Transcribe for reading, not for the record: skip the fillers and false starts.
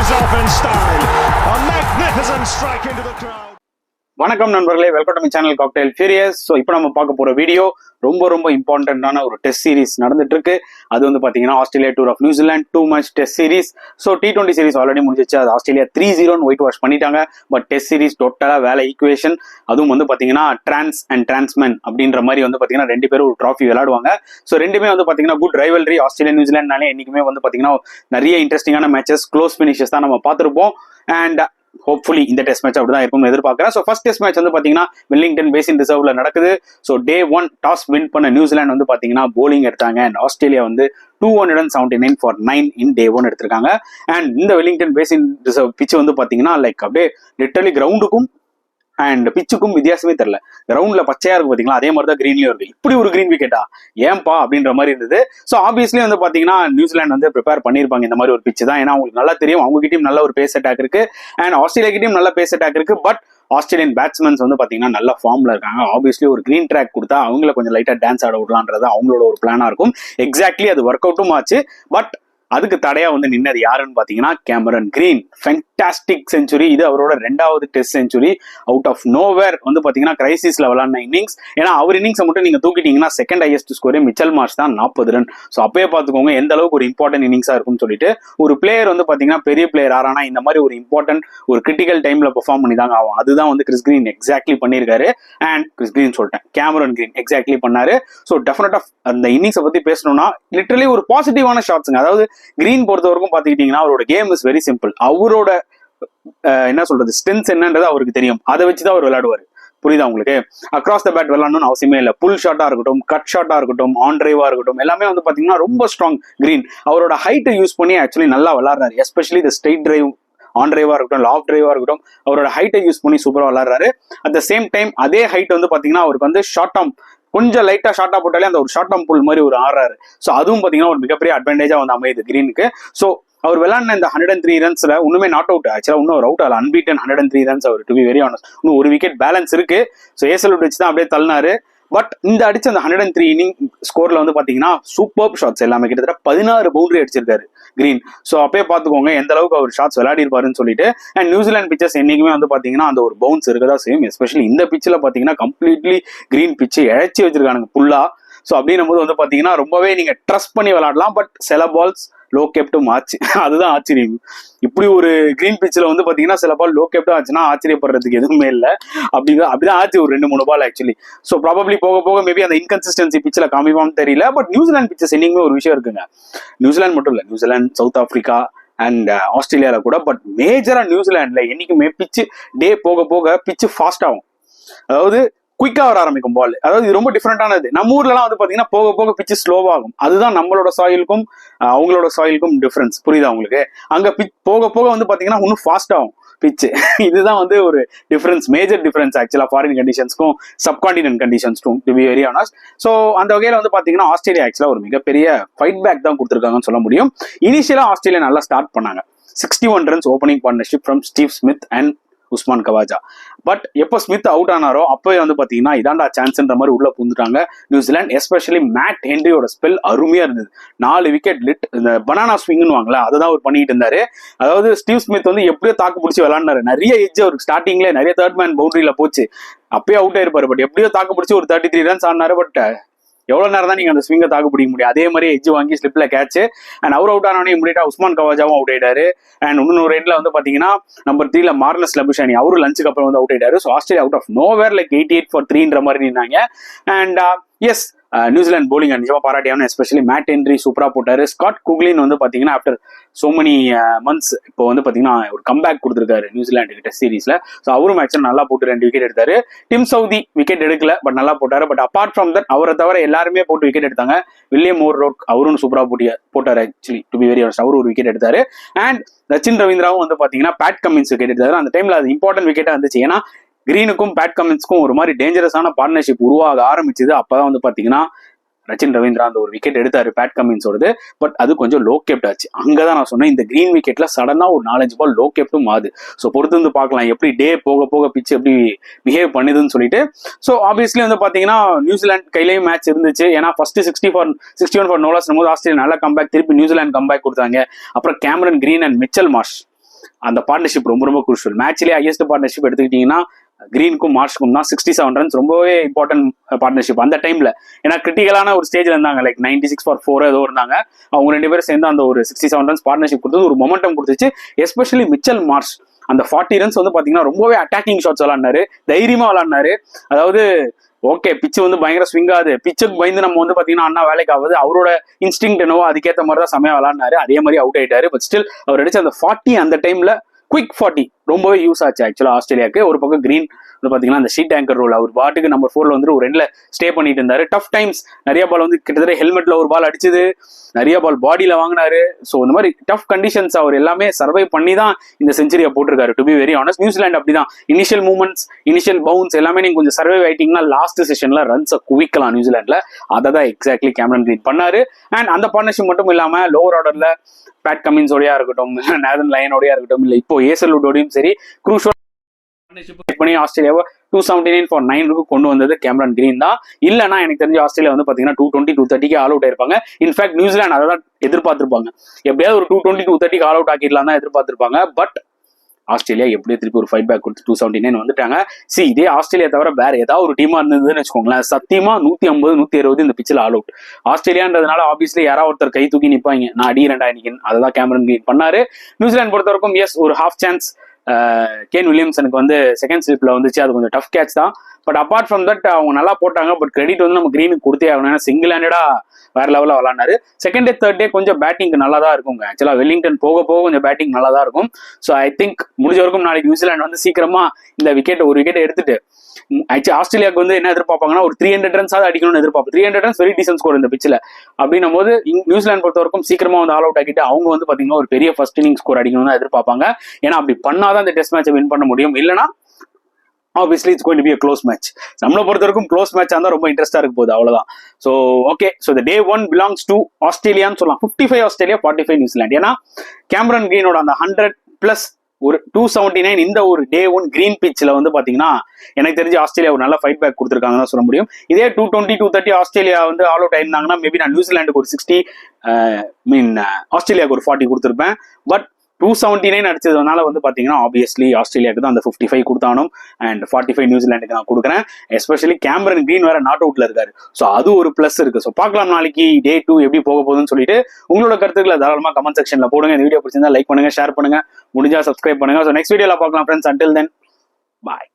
finishes off in style. A magnificent strike into the crowd. வணக்கம் நண்பர்களே, welcome to my channel cocktail furious. So இப்போ நம்ம பார்க்க போற வீடியோ ரொம்ப இம்பார்ட்டன்டான ஒரு டெஸ்ட் சீரிஸ் நடந்துட்டு இருக்கு. அது வந்து பாத்தீங்கன்னா ஆஸ்திரேலியா டூர் ஆஃப் நியூசிலாந்து 2 match test series. So T20 series already முடிஞ்சிச்சு. அது ஆஸ்திரேலியா 3-0 ஒயிட் வாஷ் பண்ணிட்டாங்க. பட் டெஸ்ட் சீரிஸ் டோட்டலா வேலை ஈக்குவேஷன். அதுவும் வந்து பாத்தீங்கன்னா டிரான்ஸ் அண்ட் டிரான்ஸ்மேன் அப்படின்ற மாதிரி வந்து பாத்தீங்கன்னா 2 பேரும் ஒரு ட்ராஃபி விளையாடுவாங்க. ஸோ ரெண்டுமே வந்து பாத்தீங்கன்னா குட் ரைவல்ரி. ஆஸ்திரேலியா நியூசிலாந்துனாலே என்னைக்குமே வந்து பாத்தீங்கன்னா நிறைய இன்ட்ரெஸ்டிங்கான மேட்சஸ், க்ளோஸ் ஃபினிஷஸ் தான் நம்ம பார்த்துருப்போம். அண்ட் ஹோப்ஃபுல்லி இந்த டெஸ்ட் மேட்ச் அப்படிதான் இருக்கும்னு எதிர்பார்க்கிறேன். ஸோ ஃபர்ஸ்ட் டெஸ்ட் மேட்ச் வந்து பாத்தீங்கன்னா வெல்லிங்டன் பேசின் ரிசர்வ்ல நடக்குது. ஸோ Day 1 டாஸ் வின் பண்ண நியூசிலாந்து வந்து பாத்தீங்கன்னா போலிங் எடுத்தாங்க. அண்ட் ஆஸ்திரேலியா வந்து 279 for 9 இன் Day 1 எடுத்திருக்காங்க. அண்ட் இந்த வெல்லிங்டன் பேசின் ரிசர்வ் பிச் வந்து பாத்தீங்கன்னா லைக் அப்படியே லிட்டரலி கிரவுண்டுக்கும் அண்ட் பிச்சுக்கும் வித்தியாசமே தெரியல. கிரவுண்ட்ல பச்சையா இருக்கு பாத்தீங்களா, அதே மாதிரி தான் கிரீன்லயும் இருக்கு. இப்படி ஒரு கிரீன் விக்கெட்டா ஏன்பா அப்படின்ற மாதிரி இருந்தது. ஸோ ஆப்வியஸ்லி வந்து பாத்தீங்கன்னா நியூசிலாந்து வந்து ப்ரிப்பேர் பண்ணிருப்பாங்க இந்த மாதிரி ஒரு பிச்சு தான். ஏன்னா அவங்களுக்கு நல்லா தெரியும் அவங்க கிட்டயும் நல்ல ஒரு பேஸ் அட்டாக் இருக்கு அண்ட் ஆஸ்திரேலியா கிட்டயும் நல்ல பேஸ் அட்டாக் இருக்கு. பட் ஆஸ்திரேலியன் பேட்ஸ்மேன்ஸ் வந்து பாத்தீங்கன்னா நல்ல ஃபார்ம்ல இருக்காங்க. ஆப்வியஸ்லி ஒரு கிரீன் ட்ராக் கொடுத்தா அவங்கள கொஞ்சம் லைட்டா டான்ஸ் ஆட விடலான்றது அவங்களோட ஒரு பிளானா இருக்கும். எக்ஸாக்ட்லி அது ஒர்க் அவுட்டும் ஆச்சு. பட் அதுக்கு தடையா வந்து நின்னது யாருன்னு பாத்தீங்கன்னா கேமரன் கிரீன். Fantastic century. இது அவரோட 2வது test century. Out of nowhere வந்து பாத்தீங்கன்னா கிரைசிஸ்ல விளாட்ன இன்னிங்ஸ். ஏன்னா அவர் இன்னிங்ஸை மட்டும் நீங்க தூக்கிட்டீங்கன்னா செகண்ட் ஹையஸ்ட் ஸ்கோரே மிச்சல் மார்ஷ் தான் 40 ரன். ஸோ அப்பயே பாத்துக்கோங்க எந்த அளவுக்கு ஒரு இம்பார்ட்டன்ட் இன்னிங்ஸா இருக்கும்னு சொல்லிட்டு. ஒரு பிளேயர் வந்து பாத்தீங்கன்னா பெரிய பிளேயர் ஆனா இந்த மாதிரி ஒரு இம்பார்ட்டன்ட் ஒரு கிரிட்டிக்கல் டைம்ல பெர்ஃபார்ம் பண்ணி தாங்க ஆகும். அதுதான் வந்து கிறிஸ் கிரீன் எக்ஸாக்ட்லி பண்ணியிருக்காரு. அண்ட் கிறிஸ் கிரீன் சொல்லிட்டேன், கேமரன் கிரீன் எக்ஸாக்ட்லி பண்ணாரு. ஸோ டெஃபினட்டா அந்த இன்னிங்ஸை பத்தி பேசணும்னா லிட்டரலி ஒரு பாசிட்டிவான ஷாட்ஸுங்க. அதாவது கிரீன் பொறுத்தவரைக்கும் பாத்துக்கிட்டீங்கன்னா அவரோட கேம் இஸ் வெரி சிம்பிள். அவரோட என்ன சொல்றது ஸ்ட்ரென்த்ஸ் என்னன்றது அவருக்கு தெரியும். அதை வச்சுதான் அவர் விளையாடுவாரு. புரியுதா உங்களுக்கு? அக்ராஸ் த பேட் விளையாடணும்னு அவசியமே இல்லை. புல் ஷாட்டா இருக்கட்டும், கட் ஷாட்டா இருக்கட்டும், ஆன் டிரைவா இருக்கட்டும், எல்லாமே வந்து பாத்தீங்கன்னா ரொம்ப ஸ்ட்ராங் கிரீன். அவரோட ஹைட்டை யூஸ் பண்ணி ஆக்சுவலி நல்லா விளையாடுறாரு. எஸ்பெஷலி இந்த ஸ்ட்ரெயிட் டிரைவ், ஆன் டிரைவா இருக்கட்டும், லாஃப் டிரைவா இருக்கட்டும், அவரோட ஹைட்டை யூஸ் பண்ணி சூப்பரா விளையாடுறாரு. அட் த சேம் டைம் அதே ஹைட் வந்து பாத்தீங்கன்னா அவருக்கு வந்து ஷார்ட் ஆர்ம் கொஞ்சம் லைட்டா ஷார்ட்டா போட்டாலே அந்த ஒரு ஷார்ட் ஆர்ம் புல் மாதிரி ஒரு ஆடுறாரு. ஸோ அதுவும் பாத்தீங்கன்னா ஒரு மிகப்பெரிய அட்வான்டேஜா வந்து அமையுது கிரீனுக்கு. ஸோ அவர் விளையாடின இந்த 103 ரன்ஸ்ல ஒண்ணுமே நாட் அவுட். ஆக்சுவலா இன்னும் ஒரு அவுட் ஆகல. அன்பீட்டன் 103 ரன்ஸ் அவர். டு பி வெரி ஆனஸ்ட் இன்னும் ஒரு விக்கெட் பேலன்ஸ் இருக்கு. ஸோ ஏசல் வச்சு தான் அப்படியே தள்ளினாரு. பட் இந்த அடிச்ச அந்த 103 இன்னிங் ஸ்கோர்ல வந்து பாத்தீங்கன்னா சூப்பர் ஷாட்ஸ் எல்லாமே கிட்டத்தட்ட 16 பவுண்டரி அடிச்சிருக்காரு கிரீன். ஸோ அப்பயே பாத்துக்கோங்க எந்த அளவுக்கு அவர் ஷாட்ஸ் விளையாடி இருப்பாருன்னு சொல்லிட்டு. அண்ட் நியூசிலாந்து பிச்சர்ஸ் என்னைக்குமே வந்து பாத்தீங்கன்னா அந்த ஒரு பவுன்ஸ் இருக்கதா செய்யும். எஸ்பெஷலி இந்த பிச்சில் பாத்தீங்கன்னா கம்ப்ளீட்லி கிரீன் பிச்சு இழைச்சி வச்சிருக்கானுங்க ஃபுல்லா. ஸோ அப்படின்னும் போது வந்து பாத்தீங்கன்னா ரொம்பவே நீங்க ட்ரஸ்ட் பண்ணி விளையாடலாம். பட் சில பால்ஸ் லோ கேப்டும் ஆச்சு. அதுதான் ஆச்சரியம். இப்படி ஒரு கிரீன் பிச்சில் வந்து பாத்தீங்கன்னா சில பால் லோ கேப்டும் ஆச்சுன்னா ஆச்சரியப்படுறதுக்கு எதுவுமே இல்லை. அப்படிதான் ஆச்சு ஒரு 2-3 பால் ஆக்சுவலி. ஸோ ப்ராபப்ளி போக மேபி அந்த இன்கன்சிஸ்டன்சி பிச்சில் காமிப்பான்னு தெரியல. பட் நியூசிலாந்து பிச்சஸ் என்னைக்குமே ஒரு விஷயம் இருக்குங்க. நியூசிலாந்து மட்டும் இல்லை, நியூசிலாந்து, சவுத் ஆப்பிரிக்கா அண்ட் ஆஸ்திரேலியால கூட. பட் மேஜரா நியூசிலாந்துல என்னைக்குமே பிச்சு டே போக பிச்சு ஃபாஸ்ட் ஆகும். அதாவது குயிக்கா வர ஆரம்பிக்கும் பால். அதாவது இது ரொம்ப டிஃப்ரெண்டானது. நம்ம ஊர்ல எல்லாம் வந்து பாத்தீங்கன்னா போக பிச்சு ஸ்லோவாகும். அதுதான் நம்மளோட சாயிலுக்கும் அவங்களோட சாயிலுக்கும் டிஃபரன்ஸ். புரியுதா உங்களுக்கு? அங்க போக வந்து பாத்தீங்கன்னா இன்னும் ஃபாஸ்ட் ஆகும் பிச்சு. இதுதான் வந்து ஒரு difference, major difference actually foreign கண்டிஷன்ஸ்க்கும் சப்கான்டினென்ட் கண்டிஷன்ஸ்க்கும், to be very honest. So அந்த வகையில வந்து பாத்தீங்கன்னா ஆஸ்திரேலியா ஆக்சுவலா ஒரு மிகப்பெரிய ஃபைட் பேக் தான் கொடுத்துருக்காங்கன்னு சொல்ல முடியும். இனிஷியலா ஆஸ்திரேலியா நல்லா ஸ்டார்ட் பண்ணாங்க. 61 runs opening partnership from Steve Smith and Usman Khawaja. But எப்போ ஸ்மித் அவுட் ஆனாரோ அப்பவே வந்து பாத்தீங்கன்னா இதாண்டா சான்ஸ்ன்ற மாதிரி உள்ள புந்துட்டாங்க நியூசிலாந்து. எஸ்பெஷலி மேட் ஹென்ரியோட ஸ்பெல் அருமையா இருந்தது. 4 விக்கெட் லிட் இந்த பனானா ஸ்விங்னு வாங்கல, அதுதான் அவர் பண்ணிட்டு இருந்தாரு. அதாவது ஸ்டீவ் ஸ்மித் வந்து எப்படியோ தாக்கு பிடிச்சி விளையாடினாரு. நிறைய எட்ஜ் அவருக்கு ஸ்டார்டிங்ல நிறைய தேர்ட் மேன் பவுண்டரியில போச்சு. அப்பயே அவுட் ஆயிருப்பாரு. பட் எப்படியோ தாக்கு பிடிச்சி ஒரு 33 ரன்ஸ் ஆனாரு. பட் எவ்வளவு நேரம் தான் நீங்க அந்த ஸ்விங்கை தாக்கு பிடிக்க முடியும்? அதே மாதிரி எட்ஜ் வாங்கி ஸ்லிப்ல கேட்ச். அண்ட் அவர் அவுட் ஆனவனே இமிடியேட்டா உஸ்மான் கவாஜாவும் அவுட் ஆயிட்டாரு. அண்ட் இன்னொரு எண்ட்ல வந்து பாத்தீங்கன்னா நம்பர் 3ல மார்னஸ் லபுஷானி அவரும் லஞ்சுக்கு அப்புறம் வந்து அவுட் ஆயிட்டாரு. So Australia out of nowhere like 88 for 3ன்ற மாதிரி நின்னாங்க. அண்ட் எஸ் நியூசிலாந்து போலிங் நிஜமா பாராட்டியானு. எஸ்பெஷலி மேட் ஹென்ரி சூப்பரா போட்டாரு. ஸ்காட் குக்லின் வந்து பாத்தீங்கன்னா ஆஃப்டர் சோ மெனி மந்த்ஸ் இப்போ வந்து பாத்தீங்கன்னா ஒரு கம்பேக் கொடுத்துருக்காரு நியூசிலாந்து டெஸ்ட் சீரீஸ்ல. ஸோ அவரும் மேட்ச் நல்லா போட்டு 2 விக்கெட் எடுத்தாரு. டிம் சவுதி விக்கெட் எடுக்கல, பட் நல்லா போட்டாரு. பட் அப்பார்ட் ஃப்ரம் தட் அவரை தவிர எல்லாருமே போட்டு விக்கெட் எடுத்தாங்க. வில்லியம் ஓவர்ரோக் அவரும் சூப்பரா போட்டாரு. Actually to be very honest அவரும் ஒரு விக்கெட் எடுத்தாரு. அண்ட் சச்சின் ரவீந்திராவும் வந்து பாத்தீங்கன்னா பேட் கமின்ஸ் விக்கெட் எடுத்தாரு. அந்த டைம்ல அது இம்பார்ட்டன்ட் விக்கெட்டா இருந்துச்சு. ஏன்னா கிரீனுக்கும் பேட் கமின்ஸ்க்கும் ஒரு மாதிரி டேஞ்சரஸான பார்ட்னர்ஷிப் உருவாக ஆரம்பிச்சது. அப்பதான் வந்து பாத்தீங்கன்னா ரச்சின் ரவீந்திரா அந்த ஒரு விக்கெட் எடுத்தாரு பேட் கமின்ஸோடது. பட் அது கொஞ்சம் லோ கேப்ட் ஆச்சு. அங்கதான் நான் சொன்னேன் இந்த கிரீன் விக்கெட்ல சடனா ஒரு 4-5 பால் லோ கேப்டும் ஆகுது. ஸோ பொறுத்து வந்து பார்க்கலாம் எப்படி டே போக பிச்சு எப்படி பிஹேவ் பண்ணுதுன்னு சொல்லிட்டு. ஸோ ஆப்வியஸ்லி வந்து பாத்தீங்கன்னா நியூசிலாந்து கையிலேயும் மேட்ச் இருந்துச்சு. ஏன்னா ஃபர்ஸ்ட் 61 ஃபார் நோலாஸ் போது ஆஸ்திரேலியா நல்ல கம்பேக், திருப்பி நியூசிலாந்து கம்பேக் கொடுத்தாங்க. அப்புறம் Cameron green and Mitchell Marsh அந்த பார்ட்னர்ஷிப் ரொம்ப ரொம்ப குரூஷியல். மேட்ச்லேயே ஹையஸ்ட் பார்ட்னர்ஷிப் எடுத்துக்கிட்டீங்கன்னா கிரீனுக்கும் மார்ஷ்க்கும் தான் 67 ரன்ஸ், ரொம்பவே இம்பார்ட்டன்ட் பார்ட்னர்ஷிப் அந்த டைம்ல. ஏன்னா கிரிட்டிக்கலான ஒரு ஸ்டேஜ்ல இருந்தாங்க, லைக் 96 for 4 ஏதோ இருந்தாங்க. அவங்க 2 பேரும் சேர்ந்து அந்த ஒரு 67 ரன்ஸ் பார்ட்னர்ஷிப் கொடுத்தது ஒரு மொமெண்டம் கொடுத்துச்சு. எஸ்பெஷலி மிச்சல் மார்ஷ் அந்த 40 ரன்ஸ் வந்து பாத்தீங்கன்னா ரொம்பவே அட்டாக்கிங் ஷாட்ஸ் விளாண்டாரு, தைரியமா விளாண்டாரு. அதாவது ஓகே பிச்சு வந்து பயங்கர ஸ்விங் ஆகுது, பிச்சுக்கு பயந்து நம்ம வந்து பாத்தீங்கன்னா அண்ணா வேலைக்கு ஆகுது, அவரோட இன்ஸ்டிங் என்னவோ அதுக்கேற்ற மாதிரி தான் செமையா விளாண்டாரு. அதே மாதிரி அவுட் ஆயிட்டாரு. பட் ஸ்டில் அவர் அடிச்ச அந்த 40 அந்த டைம்ல குவிக் 40 ரொம்பவே யூஸ் ஆச்சு ஆக்சுவலா ஆஸ்திரேலியாவுக்கு. ஒரு பக்கம் கிரீன் வந்து பாத்தீங்கன்னா அந்த ஷீட் டேங்கர் ரோல் அவர் பாட்டுக்கு நம்பர் 4ல வந்து ஒரு எண்ட்ல ஸ்டே பண்ணிட்டு இருந்தாரு. டஃப் டைம்ஸ் நிறைய பால் வந்து கிட்டத்தட்ட ஹெல்மெட்ல ஒரு பால் அடிச்சது, நிறைய பால் பாடியில வாங்கினாரு. ஸோ இந்த மாதிரி டஃப் கண்டிஷன்ஸ் அவர் எல்லாமே சர்வை பண்ணி தான் இந்த செஞ்சுரியை போட்டிருக்காரு. To be very honest, New Zealand அப்படிதான். இனிஷியல் மூவ்மெண்ட்ஸ், இனிஷியல் பவுன்ஸ் எல்லாமே நீங்க கொஞ்சம் சர்வை ஆயிட்டீங்கன்னா லாஸ்ட் செஷன்ல ரன்ஸை குவிக்கலாம் நியூசிலாந்துல. அதை தான் எக்ஸாக்ட்லி கேமரன் கிரீன் பண்ணாரு. அண்ட் அந்த பார்ட்னர்ஷிப் மட்டும் இல்லாம லோவர் ஆர்டர்ல பேட் கமின்ஸோடயா இருக்கட்டும், நேதன் லயனோடயா இருக்கட்டும், இல்ல இப்போ ஏசல்வுட்டோடையும் சரி குரூஷியல் பண்ணி ஆஸ்திரேலியாவை 279 for 9 கொண்டு வந்தது கேமரன் கிரீன் தான். இல்லைன்னா எனக்கு தெரிஞ்ச ஆஸ்திரேலியா வந்து பாத்தீங்கன்னா 220, 230 ஆல் அவுட் ஆயிருப்பாங்க. இன்ஃபேக்ட் நியூசிலாந்து அதை தான் எதிர்பார்த்திருப்பாங்க, எப்படியாவது ஒரு 220, 230 ஆல் அவுட் ஆக்கிடலாம் தான் எதிர்பார்த்திருப்பாங்க. பட் ஆஸ்திரேலியா எப்படியோ திருப்பி ஒரு ஃபைட் பேக் கொடுத்து 279 வந்துட்டாங்க. இதே ஆஸ்திரேலியா தவிர வேற ஏதாவது ஒரு டீமா இருந்ததுன்னு வச்சுக்கோங்களேன், சத்தியமா 150, 160 இந்த பிச்சில் ஆல் அவுட். ஆஸ்திரேலியான்றதுனால ஆப்வியஸ்லி யாராவது ஒருத்தர் கை தூக்கி நிப்பாங்க, நான் அடிக்கிறேன்டா இன்னைக்கு. அதை தான் கேமரன் கிரீன் பண்ணாரு. நியூசிலாந்து பொறுத்த வரைக்கும் எஸ் ஒரு ஹாஃப் சான்ஸ் கேன் வில்லியம்சனுக்கு வந்து செகண்ட் ஸ்லிப்ல வந்துச்சு, அது கொஞ்சம் டஃப் கேட்ச் தான். பட் அப்பார்ட் ஃப்ரம் தட் அவங்க நல்லா போட்டாங்க. பட் கிரெடிட் வந்து நம்ம கிரீனுக்கு கொடுத்தே ஆகணும், ஏன்னா சிங்கிள் ஹேண்டடா வேற லெவலில் விளாண்டாரு. செகண்ட் டே தேர்ட் டே கொஞ்சம் பேட்டிங் நல்லா தான் இருக்குங்க. ஆக்சுவலா வெல்லிங்டன் போக போக கொஞ்சம் பேட்டிங் நல்லா தான் இருக்கும். ஸோ ஐ திங்க் முடிஞ்ச வரைக்கும் நாளைக்கு நியூசிலாந்து வந்து சீக்கிரமா இந்த ஒரு விக்கெட்டை எடுத்துட்டு ஆக்சுவலி ஆஸ்திரேலியாவுக்கு வந்து என்ன எதிர்பார்ப்பாங்கன்னா ஒரு 300 ரன்ஸ் அடிக்கணும்னு எதிர்பார்ப்பு. 300 ரன்ஸ் வெரி டீசன்ட் ஸ்கோர் இந்த பிச்சில். அப்படின்னும் போது நியூசிலாந்து பொறுத்த வரைக்கும் சீக்கிரமா வந்து ஆல் அவுட் ஆக்கிட்டு அவங்க வந்து பாத்தீங்கன்னா ஒரு பெரிய ஃபர்ஸ்ட் இன்னிங் ஸ்கோர் அடிக்கணும்னு தான் எதிர்பார்ப்பாங்க. ஏன்னா அப்படி பண்ணாதான் இந்த டெஸ்ட் மேட்சை வின் பண்ண முடியும். இல்லைன்னா obviously it's going to be a close match. நம்மளை பொறுத்த வரைக்கும் க்ளோஸ் மேட்சா இருந்தா ரொம்ப இன்ட்ரெஸ்டா இருக்க போகுது, அவ்வளவுதான். So okay, so the day 1 belongs to ஆஸ்திரேலியான்னு சொல்லலாம். 55 ஆஸ்திரேலியா, 45 நியூசிலாந்து. ஏன்னா கேமரன் கிரீனோட அந்த 100+ ஒரு 279 இந்த ஒரு டே 1 கிரீன் பிச்சில் வந்து பாத்தீங்கன்னா எனக்கு தெரிஞ்சு ஆஸ்திரேலியா ஒரு நல்ல ஃபைட் பேக் கொடுத்துருக்காங்க தான் சொல்ல முடியும். இதே 220, 230 ஆஸ்திரேலியா வந்து ஆல் அவுட் ஆயிருந்தாங்கன்னா மேபி நான் நியூசிலாண்டுக்கு ஒரு 60 ஆஸ்திரேலியாவுக்கு ஒரு 40 கொடுத்துருப்பேன். பட் 279 அடிச்சதுனால வந்து பாத்தீங்கன்னா ஆப்வியஸ்லி ஆஸ்திரேலியாவுக்கு தான் அந்த 55 கொடுத்தானும் அண்ட் 45 நியூசிலாண்டுக்கு நான் கொடுக்குறேன். எஸ்பெஷலி கேமரன் கிரீன் வேற நாட் அவுட்ல இருக்காரு. ஸோ அது ஒரு பிளஸ் இருக்கு. ஸோ பார்க்கலாம் நாளைக்கு டே 2 எப்படி போக போகுதுன்னு சொல்லிட்டு உங்களோட கருத்துக்களை தாராளமா கமெண்ட் செக்ஷன்ல போடுங்க. இந்த வீடியோ பிடிச்சிருந்தா லைக் பண்ணுங்க, ஷேர் பண்ணுங்க, முடிஞ்சா சப்ஸ்கிரைப் பண்ணுங்க. ஸோ நெக்ஸ்ட் வீடியோல பார்க்கலாம் ஃப்ரெண்ட்ஸ். அன்டில் தென் பாய்.